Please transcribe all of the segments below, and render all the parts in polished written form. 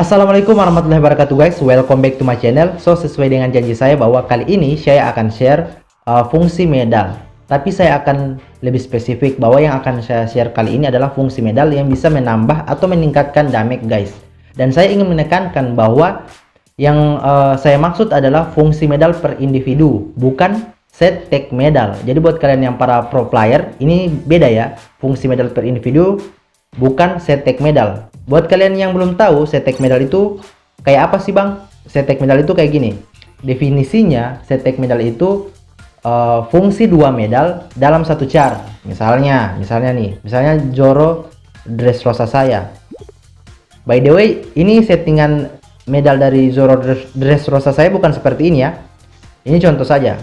Assalamualaikum warahmatullahi wabarakatuh guys, welcome back to my channel. So sesuai dengan janji saya bahwa kali ini saya akan share fungsi medal. Tapi saya akan lebih spesifik bahwa yang akan saya share kali ini adalah fungsi medal yang bisa menambah atau meningkatkan damage guys. Dan saya ingin menekankan bahwa yang saya maksud adalah fungsi medal per individu, bukan set tag medal. Jadi buat kalian yang para pro player, ini beda ya. Fungsi medal per individu bukan set tag medal. Buat kalian yang belum tahu, set tag medal itu kayak apa sih bang? Set tag medal itu kayak gini. Definisinya, set tag medal itu fungsi dua medal dalam satu char. Misalnya Zoro Dressrosa saya. By the way, ini settingan medal dari Zoro Dressrosa saya bukan seperti ini ya. Ini contoh saja.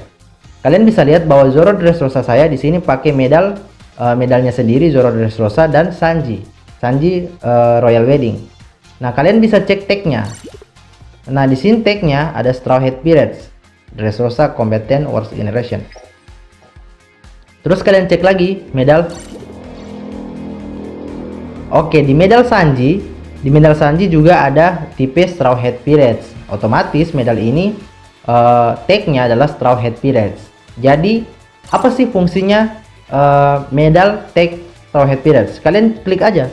Kalian bisa lihat bahwa Zoro Dressrosa saya di sini pakai medalnya sendiri, Zoro Dressrosa dan Sanji Royal Wedding. Nah, kalian bisa cek tagnya. Nah, di sini tagnya ada Straw Hat Pirates, Dressrosa Combatant Wars Generation. Terus kalian cek lagi medal. Oke, di medal Sanji juga ada tipe Straw Hat Pirates. Otomatis medal ini tagnya adalah Straw Hat Pirates. Jadi apa sih fungsinya medal tag Straw Hat Pirates? Kalian klik aja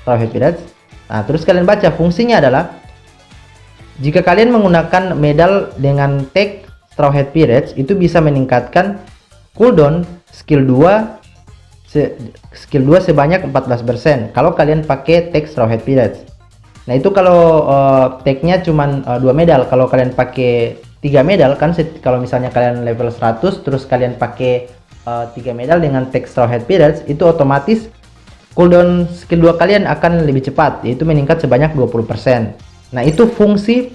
Straw Hat Pirates. Nah, terus kalian baca fungsinya adalah jika kalian menggunakan medal dengan tag Straw Hat Pirates itu bisa meningkatkan cooldown skill 2 sebanyak 14% kalau kalian pakai tag Straw Hat Pirates. Nah, itu kalau tagnya cuma 2 medal. Kalau kalian pakai 3 medal kan, kalau misalnya kalian level 100 terus kalian pakai 3 medal dengan tag Straw Hat Pirates, itu otomatis cooldown skill 2 kalian akan lebih cepat, yaitu meningkat sebanyak 20%. Nah, itu fungsi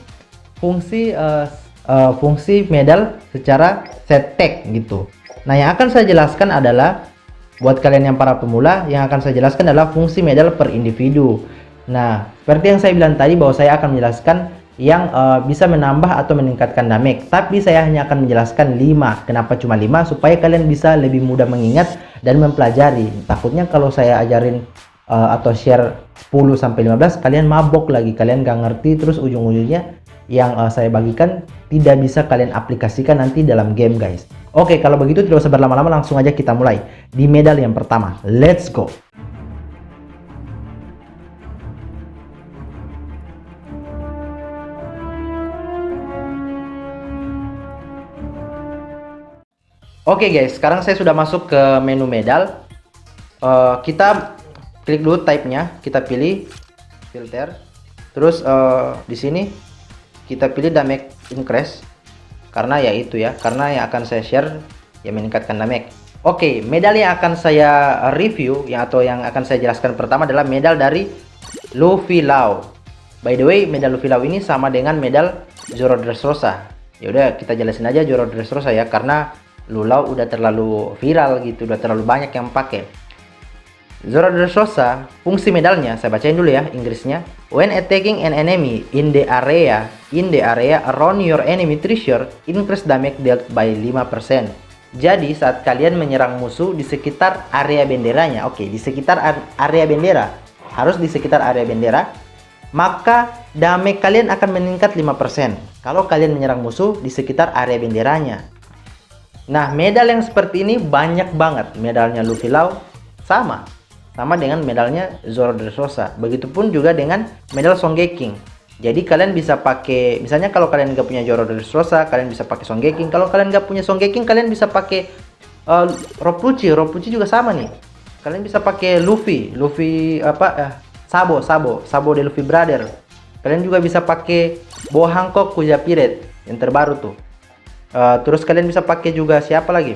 medal secara set tag gitu. Nah, yang akan saya jelaskan adalah buat kalian yang para pemula, yang akan saya jelaskan adalah fungsi medal per individu. Nah, seperti yang saya bilang tadi bahwa saya akan menjelaskan yang bisa menambah atau meningkatkan damage, tapi saya hanya akan menjelaskan 5. Kenapa cuma 5? Supaya kalian bisa lebih mudah mengingat dan mempelajari. Takutnya kalau saya ajarin atau share 10-15 kalian mabok lagi, kalian gak ngerti, terus ujung-ujungnya yang saya bagikan tidak bisa kalian aplikasikan nanti dalam game guys. Oke, kalau begitu tidak usah berlama-lama, langsung aja kita mulai di medal yang pertama. Let's go. Oke guys, sekarang saya sudah masuk ke menu medal. Kita klik dulu type-nya, kita pilih filter. Terus di sini kita pilih damage increase, karena ya itu ya, karena yang akan saya share yang meningkatkan damage. Oke, medal yang akan saya review atau yang akan saya jelaskan pertama adalah medal dari Luffy Law. By the way, medal Luffy Law ini sama dengan medal Zoro Dressrosa. Ya udah, kita jelasin aja Zoro Dressrosa ya, karena Lulau udah terlalu viral gitu, udah terlalu banyak yang pakai. Zoro Dressrosa, fungsi medalnya saya bacain dulu ya Inggrisnya. When attacking an enemy in the area around your enemy treasure, increase damage dealt by 5%. Jadi saat kalian menyerang musuh di sekitar area benderanya, oke, di sekitar area bendera, harus di sekitar area bendera, maka damage kalian akan meningkat 5% kalau kalian menyerang musuh di sekitar area benderanya. Nah, medal yang seperti ini banyak banget. Medalnya Luffy Law sama dengan medalnya Zoro Dressrosa. Begitupun juga dengan medal Songeking. Jadi kalian bisa pakai, misalnya kalau kalian nggak punya Zoro Dressrosa, kalian bisa pakai Songeking. Kalau kalian nggak punya Songeking, kalian bisa pakai Rob Lucci juga sama nih. Kalian bisa pakai Luffy Sabo de Luffy Brother. Kalian juga bisa pakai Boa Hancock Kuja Pirate yang terbaru tuh. Terus kalian bisa pakai juga siapa lagi?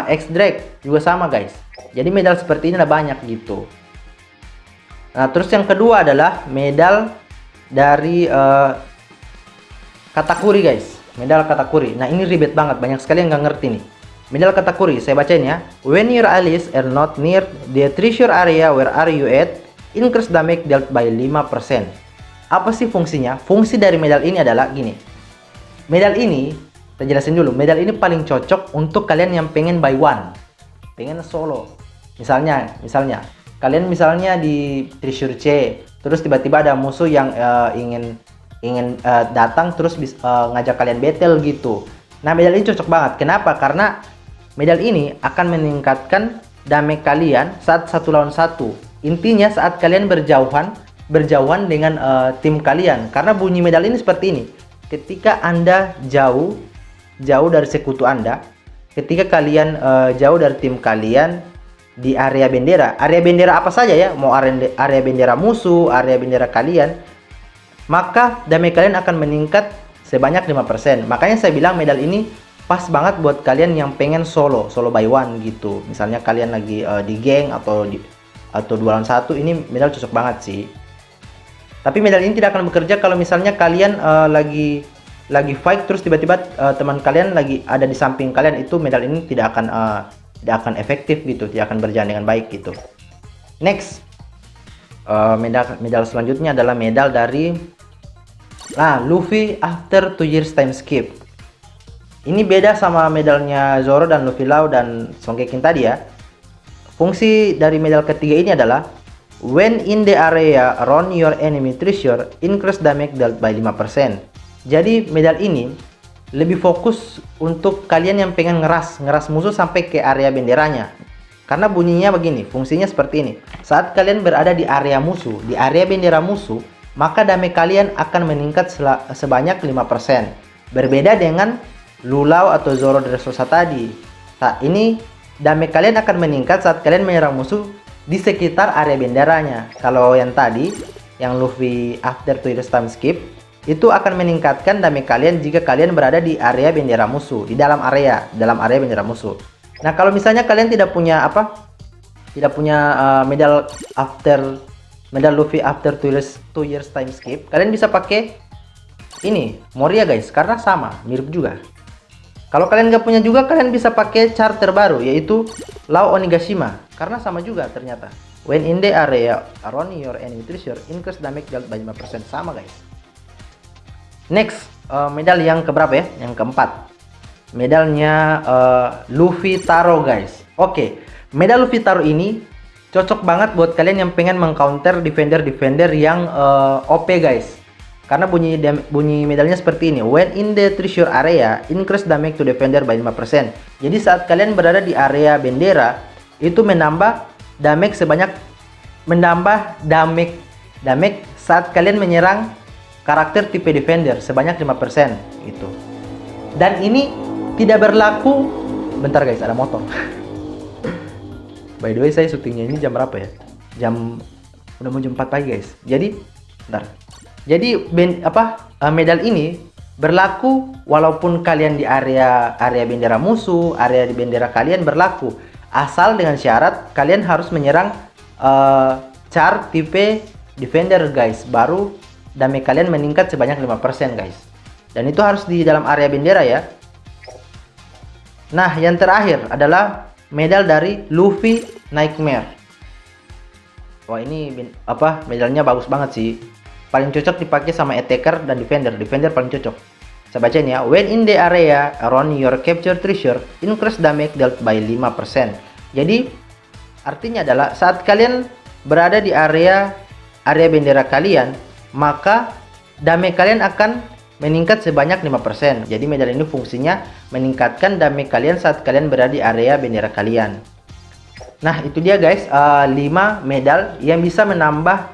X-Drake juga sama guys. Jadi medal seperti ini ada banyak gitu. Nah, terus yang kedua adalah medal dari Katakuri guys. Medal Katakuri. Nah, ini ribet banget, banyak sekali yang nggak ngerti nih. Medal Katakuri, saya bacain ya. When your allies are not near the treasure area where are you at, increase damage dealt by 5%. Apa sih fungsinya? Fungsi dari medal ini adalah gini. Medal ini kita jelasin dulu, medal ini paling cocok untuk kalian yang pengen buy one, pengen solo. Misalnya kalian di Treasure C, terus tiba-tiba ada musuh yang ingin datang terus ngajak kalian battle gitu. Nah, medal ini cocok banget. Kenapa? Karena medal ini akan meningkatkan damage kalian saat 1 lawan 1. Intinya saat kalian berjauhan dengan tim kalian. Karena bunyi medal ini seperti ini. Ketika Anda jauh dari sekutu Anda, ketika kalian jauh dari tim kalian di area bendera apa saja ya, mau area bendera musuh, area bendera kalian, maka damage kalian akan meningkat sebanyak 5%. Makanya saya bilang medal ini pas banget buat kalian yang pengen solo by one gitu. Misalnya kalian lagi di geng atau 2 lawan 1, ini medal cocok banget sih. Tapi medal ini tidak akan bekerja kalau misalnya kalian lagi fight terus tiba-tiba teman kalian lagi ada di samping kalian. Itu medal ini tidak akan efektif gitu, tidak akan berjalan dengan baik gitu. Next, medal selanjutnya adalah medal dari Luffy after 2 years time skip. Ini beda sama medalnya Zoro dan Luffy Law dan Songkekin tadi ya. Fungsi dari medal ketiga ini adalah when in the area around your enemy treasure, increase damage dealt by 5%. Jadi medal ini lebih fokus untuk kalian yang pengen ngeras musuh sampai ke area benderanya. Karena bunyinya begini, fungsinya seperti ini. Saat kalian berada di area musuh, di area bendera musuh, maka damage kalian akan meningkat sebanyak 5%. Berbeda dengan Lulau atau Zoro Dressrosa tadi. Nah, ini damage kalian akan meningkat saat kalian menyerang musuh di sekitar area benderanya. Kalau yang tadi, yang Luffy after 2 years time skip, itu akan meningkatkan damage kalian jika kalian berada di area bendera musuh, di dalam area bendera musuh. Nah, kalau misalnya kalian tidak punya medal Luffy after 2 years time skip, kalian bisa pakai ini Moria guys, karena sama, mirip juga. Kalau kalian nggak punya juga, kalian bisa pakai charter baru, yaitu Law Onigashima, karena sama juga ternyata. When in the area around your enemy treasure, increase damage dealt by 5%, sama guys. Next, medal yang keberapa ya? Yang keempat. Medalnya Luffy Taro guys. Oke, medal Luffy Taro ini cocok banget buat kalian yang pengen mengcounter defender yang OP guys. Karena bunyi medalnya seperti ini. When in the treasure area, increase damage to defender by 5%. Jadi saat kalian berada di area bendera, itu menambah damage saat kalian menyerang karakter tipe defender sebanyak 5% gitu. Dan ini tidak berlaku. Bentar guys, ada motor. By the way, saya syutingnya ini jam berapa ya? Udah mau jam 4 pagi guys. Jadi bentar. Jadi medal ini berlaku walaupun kalian di area bendera musuh, area di bendera kalian berlaku. Asal dengan syarat kalian harus menyerang char tipe defender guys, baru damage kalian meningkat sebanyak 5% guys. Dan itu harus di dalam area bendera ya. Nah, yang terakhir adalah medal dari Luffy Nightmare. Wah, ini medalnya bagus banget sih. Paling cocok dipakai sama attacker dan defender. Defender paling cocok. Saya bacain ya. When in the area around your capture treasure, increase damage dealt by 5%. Jadi artinya adalah saat kalian berada di area bendera kalian, maka damage kalian akan meningkat sebanyak 5%. Jadi medal ini fungsinya meningkatkan damage kalian saat kalian berada di area bendera kalian. Nah, itu dia guys, 5 medal yang bisa menambah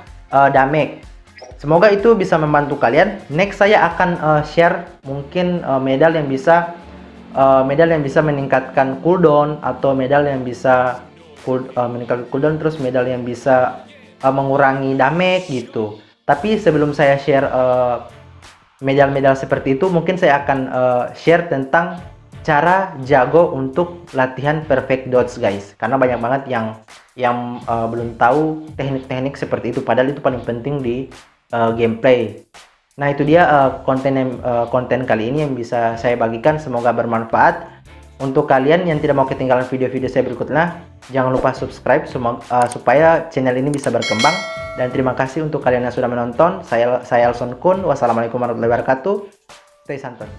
damage. Semoga itu bisa membantu kalian. Next saya akan share mungkin medal yang bisa meningkatkan cooldown, atau medal yang bisa meningkatkan cooldown, terus medal yang bisa mengurangi damage gitu. Tapi sebelum saya share medal-medal seperti itu, mungkin saya akan share tentang cara jago untuk latihan perfect dodge guys. Karena banyak banget yang belum tahu teknik-teknik seperti itu, padahal itu paling penting di gameplay. Nah, itu dia konten kali ini yang bisa saya bagikan. Semoga bermanfaat untuk kalian yang tidak mau ketinggalan video-video saya berikutnya. Jangan lupa subscribe supaya channel ini bisa berkembang. Dan terima kasih untuk kalian yang sudah menonton. Saya Elson Kun. Wassalamualaikum warahmatullahi wabarakatuh. Stay santuy.